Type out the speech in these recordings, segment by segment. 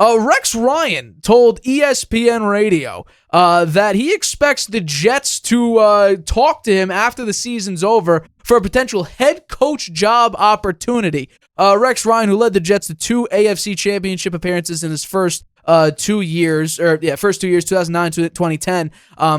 Rex Ryan told ESPN Radio that he expects the Jets to talk to him after the season's over for a potential head coach job opportunity. Rex Ryan, who led the Jets to 2 AFC Championship appearances in his first 2 years, 2009 to 2010.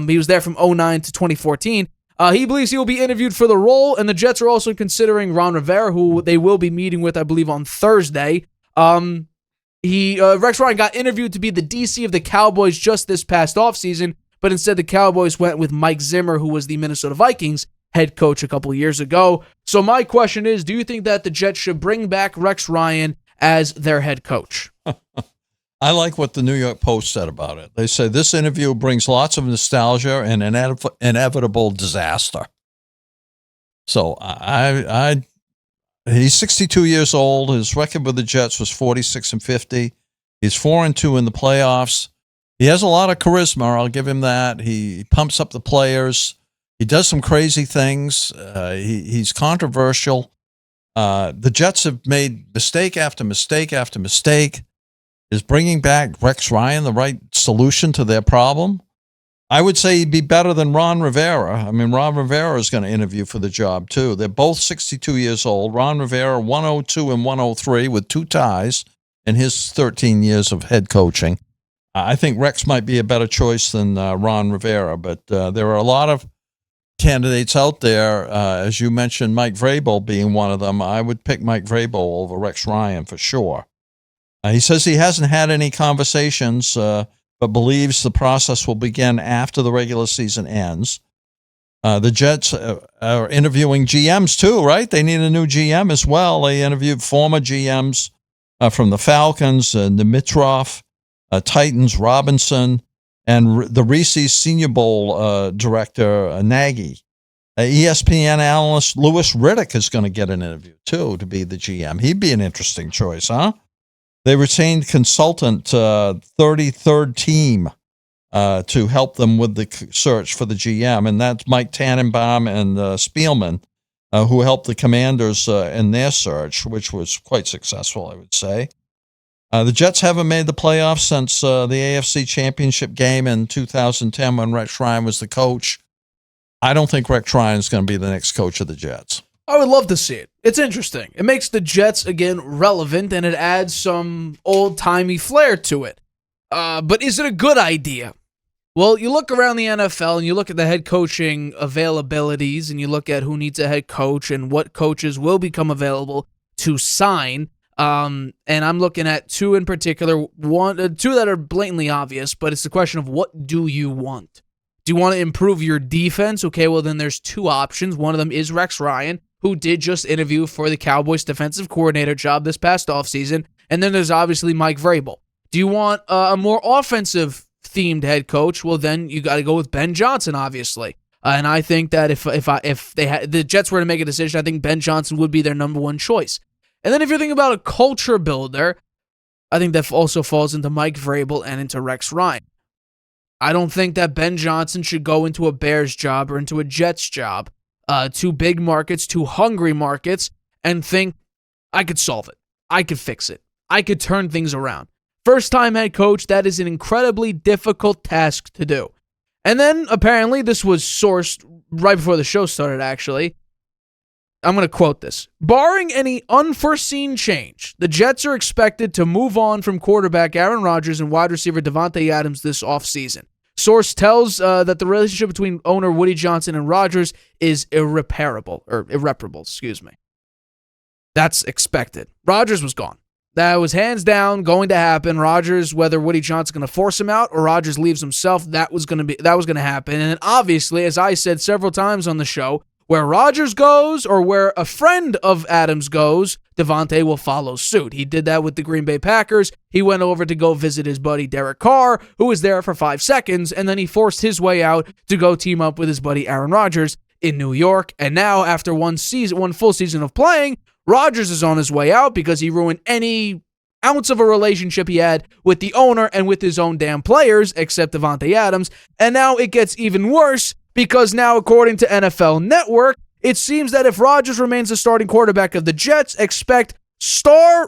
He was there from 2009 to 2014. He believes he will be interviewed for the role, and the Jets are also considering Ron Rivera, who they will be meeting with, I believe, on Thursday. Rex Ryan got interviewed to be the DC of the Cowboys just this past offseason, but instead the Cowboys went with Mike Zimmer, who was the Minnesota Vikings head coach a couple years ago. So my question is, do you think that the Jets should bring back Rex Ryan as their head coach? I like what the New York Post said about it. They say this interview brings lots of nostalgia and an inevitable disaster. So he's 62 years old. His record with the Jets was 46-50. He's 4-2 in the playoffs. He has a lot of charisma. I'll give him that. He pumps up the players. He does some crazy things. He's controversial. The Jets have made mistake after mistake after mistake. Is bringing back Rex Ryan the right solution to their problem? I would say he'd be better than Ron Rivera. I mean, Ron Rivera is going to interview for the job, too. They're both 62 years old. Ron Rivera, 102 and 103 with 2 ties in his 13 years of head coaching. I think Rex might be a better choice than Ron Rivera, but there are a lot of candidates out there. As you mentioned, Mike Vrabel being one of them. I would pick Mike Vrabel over Rex Ryan for sure. He says he hasn't had any conversations, but believes the process will begin after the regular season ends. The Jets are interviewing GMs too, right? They need a new GM as well. They interviewed former GMs from the Falcons, Dimitroff, Titans, Robinson, and the Reese's Senior Bowl director, Nagy. ESPN analyst Louis Riddick is going to get an interview too to be the GM. He'd be an interesting choice, huh? They retained consultant 33rd Team to help them with the search for the GM, and that's Mike Tannenbaum and Spielman, who helped the Commanders in their search, which was quite successful, I would say. The Jets haven't made the playoffs since the AFC Championship game in 2010 when Rex Ryan was the coach. I don't think Rex Ryan is going to be the next coach of the Jets. I would love to see it. It's interesting. It makes the Jets, again, relevant, and it adds some old-timey flair to it. But is it a good idea? Well, you look around the NFL, and you look at the head coaching availabilities, and you look at who needs a head coach and what coaches will become available to sign. And I'm looking at 2 in particular, 2 that are blatantly obvious, but it's the question of what do you want? Do you want to improve your defense? Okay, well, then there's 2 options. One of them is Rex Ryan, who did just interview for the Cowboys defensive coordinator job this past offseason. And then there's obviously Mike Vrabel. Do you want a more offensive-themed head coach? Well, then you got to go with Ben Johnson, obviously. And I think that if the Jets were to make a decision, I think Ben Johnson would be their number 1 choice. And then if you're thinking about a culture builder, I think that also falls into Mike Vrabel and into Rex Ryan. I don't think that Ben Johnson should go into a Bears job or into a Jets job, 2 big markets, 2 hungry markets, and think, I could solve it. I could fix it. I could turn things around. First-time head coach, that is an incredibly difficult task to do. And then, apparently, this was sourced right before the show started, actually. I'm going to quote this. Barring any unforeseen change, the Jets are expected to move on from quarterback Aaron Rodgers and wide receiver Davante Adams this offseason. Source tells that the relationship between owner Woody Johnson and Rodgers is irreparable. That's expected. Rodgers was gone. That was hands down going to happen. Rodgers, whether Woody Johnson's going to force him out or Rodgers leaves himself, that was going to happen. And then obviously, as I said several times on the show, where Rodgers goes or where a friend of Adams goes, Davante will follow suit. He did that with the Green Bay Packers. He went over to go visit his buddy Derek Carr, who was there for 5 seconds, and then he forced his way out to go team up with his buddy Aaron Rodgers in New York. And now, after one full season of playing, Rodgers is on his way out because he ruined any ounce of a relationship he had with the owner and with his own damn players, except Davante Adams. And now it gets even worse because now, according to NFL Network, it seems that if Rodgers remains the starting quarterback of the Jets, expect star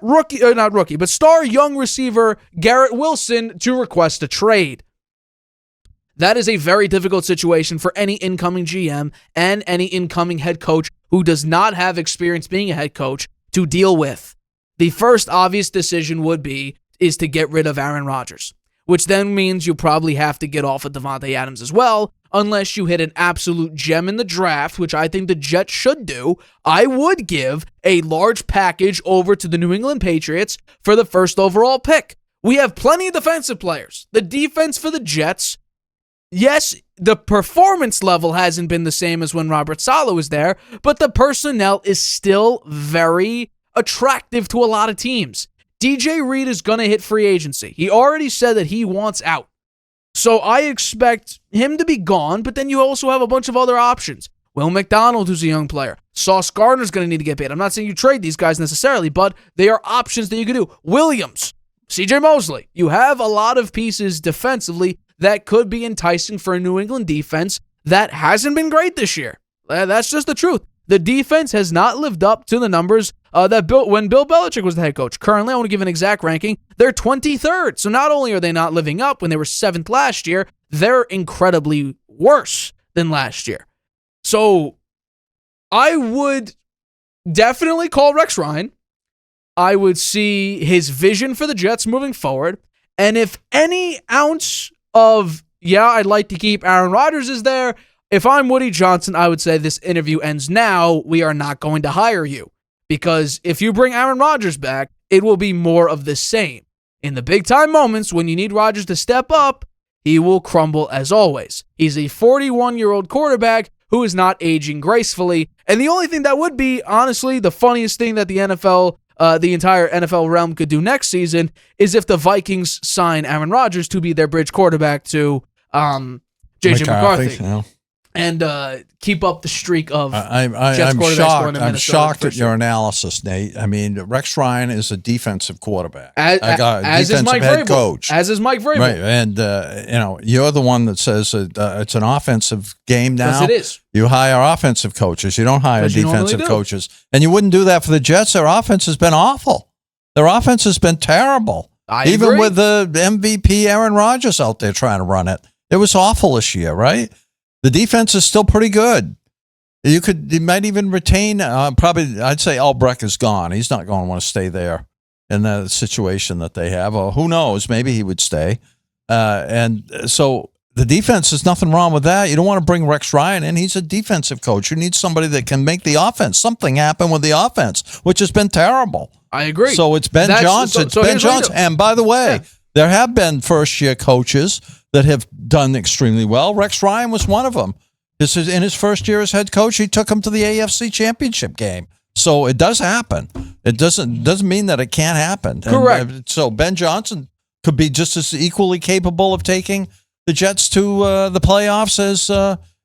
young receiver Garrett Wilson to request a trade. That is a very difficult situation for any incoming GM and any incoming head coach who does not have experience being a head coach to deal with. The first obvious decision is to get rid of Aaron Rodgers, which then means you probably have to get off of Devontae Adams as well, unless you hit an absolute gem in the draft, which I think the Jets should do. I would give a large package over to the New England Patriots for the first overall pick. We have plenty of defensive players. The defense for the Jets, yes, the performance level hasn't been the same as when Robert Saleh was there, but the personnel is still very attractive to a lot of teams. DJ Reed is going to hit free agency. He already said that he wants out. So I expect him to be gone, but then you also have a bunch of other options. Will McDonald, who's a young player. Sauce Gardner's going to need to get paid. I'm not saying you trade these guys necessarily, but they are options that you can do. Williams, CJ Mosley. You have a lot of pieces defensively that could be enticing for a New England defense that hasn't been great this year. That's just the truth. The defense has not lived up to the numbers when Bill Belichick was the head coach. Currently, I want to give an exact ranking. They're 23rd. So not only are they not living up when they were 7th last year, they're incredibly worse than last year. So I would definitely call Rex Ryan. I would see his vision for the Jets moving forward. And if any ounce of, I'd like to keep Aaron Rodgers is there, if I'm Woody Johnson, I would say this interview ends now. We are not going to hire you. Because if you bring Aaron Rodgers back, it will be more of the same. In the big-time moments, when you need Rodgers to step up, he will crumble as always. He's a 41-year-old quarterback who is not aging gracefully. And the only thing that would be, honestly, the funniest thing that the entire NFL realm could do next season is if the Vikings sign Aaron Rodgers to be their bridge quarterback to J.J. McCarthy. Yeah. And keep up the streak of I'm shocked at your analysis, Nate. I mean, Rex Ryan is a defensive quarterback. As is Mike Vrabel. Coach. As is Mike Vrabel. Right, and you're the one that says it's an offensive game now. Yes, it is. You hire offensive coaches. You don't hire defensive coaches. And you wouldn't do that for the Jets. Their offense has been awful. Their offense has been terrible. Even with the MVP Aaron Rodgers out there trying to run it. It was awful this year, right? The defense is still pretty good. You might even retain, probably, I'd say Albrecht is gone. He's not going to want to stay there in the situation that they have. Or who knows? Maybe he would stay. And so the defense, there's nothing wrong with that. You don't want to bring Rex Ryan in. He's a defensive coach. You need somebody that can make the offense. Something happen with the offense, which has been terrible. I agree. So it's Ben Johnson. Ben Johnson. And by the way, there have been first-year coaches that have done extremely well. Rex Ryan was one of them. In his first year as head coach, he took him to the AFC Championship game. So it does happen. It doesn't mean that it can't happen. Correct. So Ben Johnson could be just as equally capable of taking the Jets to the playoffs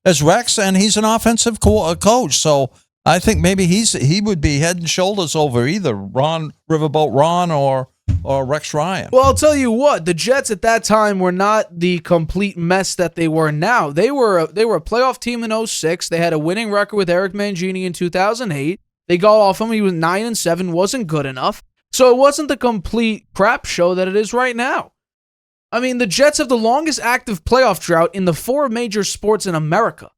as Rex, and he's an offensive coach. So I think maybe he would be head and shoulders over either Riverboat Ron or Rex Ryan. Well, I'll tell you what, the Jets at that time were not the complete mess that they were now. They were a playoff team in 2006. They had a winning record with Eric Mangini in 2008. They got off him. He was 9-7, wasn't good enough. So it wasn't the complete crap show that it is right now. I mean, the Jets have the longest active playoff drought in the 4 major sports in America.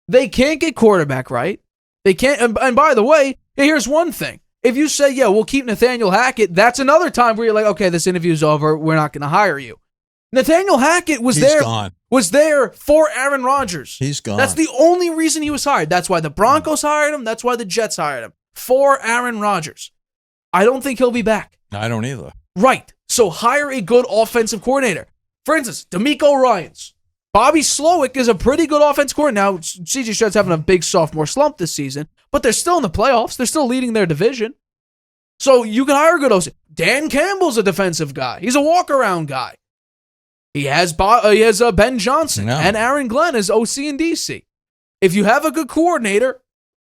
They can't get quarterback right. They can't. And by the way, here's one thing. If you say, we'll keep Nathaniel Hackett, that's another time where you're like, okay, this interview's over. We're not going to hire you. Nathaniel Hackett was there for Aaron Rodgers. He's gone. That's the only reason he was hired. That's why the Broncos hired him. That's why the Jets hired him. For Aaron Rodgers. I don't think he'll be back. I don't either. Right. So hire a good offensive coordinator. For instance, D'Amico Ryans. Bobby Slowick is a pretty good offensive coordinator. Now, CJ Stroud's having a big sophomore slump this season, but they're still in the playoffs. They're still leading their division. So you can hire a good OC. Dan Campbell's a defensive guy. He's a walk-around guy. He has Ben Johnson and Aaron Glenn as OC and DC. If you have a good coordinator,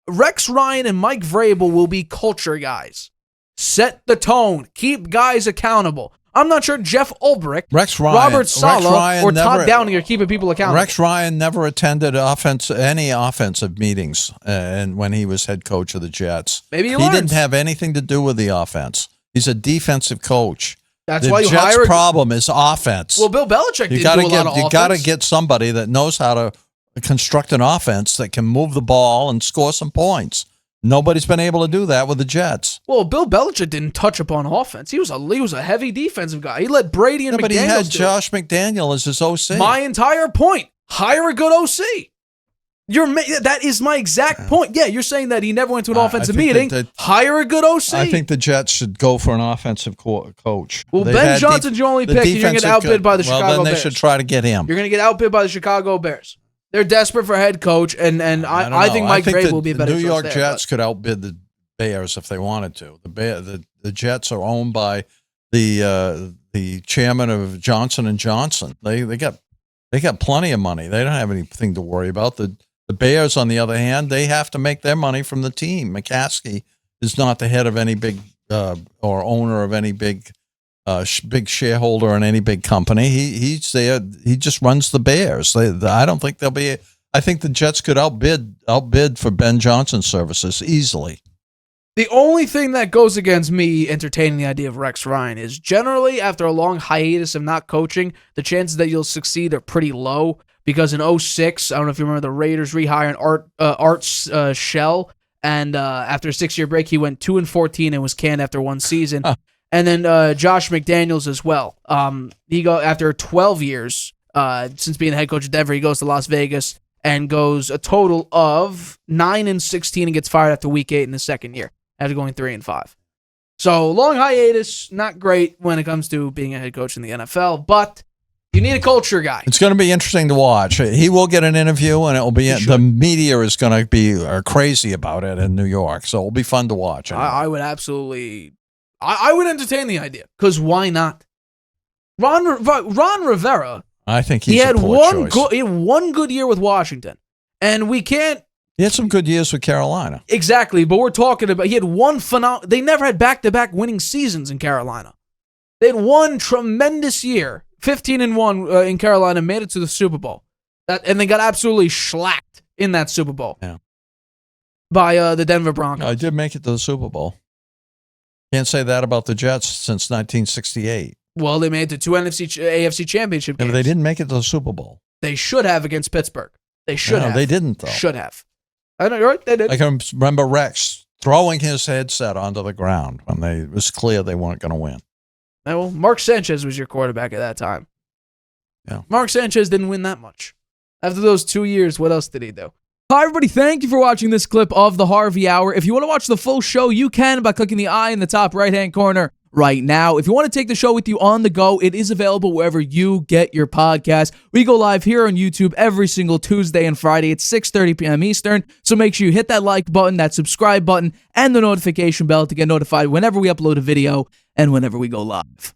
Rex Ryan and Mike Vrabel will be culture guys. Set the tone. Keep guys accountable. I'm not sure Jeff Ulbrich, Rex Ryan, Robert Saleh, or Todd never, Downing are keeping people accountable. Rex Ryan never attended any offensive meetings and when he was head coach of the Jets. Maybe he didn't have anything to do with the offense. He's a defensive coach. That's the why you Jets' hire. problem is offense. Well, Bill Belichick didn't do a lot of offense. You got to get somebody that knows how to construct an offense that can move the ball and score some points. Nobody's been able to do that with the Jets. Well, Bill Belichick didn't touch upon offense. He was a heavy defensive guy. He let Brady and McDaniels but he had do Josh McDaniel as his OC. My entire point. Hire a good OC. That is my exact point. Yeah, you're saying that he never went to an offensive meeting. Hire a good OC. I think the Jets should go for an offensive coach. Well, Ben Johnson's your only pick, and you're going to get outbid by the Chicago Bears. Well, then they should try to get him. You're going to get outbid by the Chicago Bears. They're desperate for a head coach, and I think Mike Vrabel will be a better choice. New York Jets could outbid the Bears if they wanted to. The Jets are owned by the chairman of Johnson & Johnson. They got plenty of money. They don't have anything to worry about. The Bears, on the other hand, they have to make their money from the team. McCaskey is not the head of any big or owner of any big shareholder in any big company. He's there. He just runs the Bears. I don't think I think the Jets could outbid for Ben Johnson's services easily. The only thing that goes against me entertaining the idea of Rex Ryan is generally after a long hiatus of not coaching, the chances that you'll succeed are pretty low. Because in 2006, I don't know if you remember, the Raiders rehired Art Shell, and after a 6-year break, he went 2-14 and was canned after one season. And then Josh McDaniels as well. After 12 years since being the head coach of Denver, he goes to Las Vegas and goes a total of 9-16 and gets fired after week 8 in the second year after going 3-5. So long hiatus, not great when it comes to being a head coach in the NFL, but you need a culture guy. It's going to be interesting to watch. He will get an interview, and it'll be the media is going to be crazy about it in New York. So it'll be fun to watch. I would absolutely, I would entertain the idea because why not? Ron Rivera. I think he had one good year with Washington, and we can't. He had some good years with Carolina. Exactly, but we're talking about he had one phenomenal. They never had back-to-back winning seasons in Carolina. They had one tremendous year. 15-1 in Carolina, made it to the Super Bowl. And they got absolutely shellacked in that Super Bowl by the Denver Broncos. I did make it to the Super Bowl. Can't say that about the Jets since 1968. Well, they made it to two AFC Championship games. But they didn't make it to the Super Bowl. They should have against Pittsburgh. They should have. They didn't, though. Should have. I know, you're right, they did. I can remember Rex throwing his headset onto the ground when it was clear they weren't going to win. Well, Mark Sanchez was your quarterback at that time. Yeah. Mark Sanchez didn't win that much. After those 2 years, what else did he do? Hi, everybody. Thank you for watching this clip of the Harvey Hour. If you want to watch the full show, you can by clicking the I in the top right-hand corner right now. If you want to take the show with you on the go, it is available wherever you get your podcast. We go live here on YouTube every single Tuesday and Friday at 6:30 p.m. Eastern. So make sure you hit that like button, that subscribe button, and the notification bell to get notified whenever we upload a video and whenever we go live.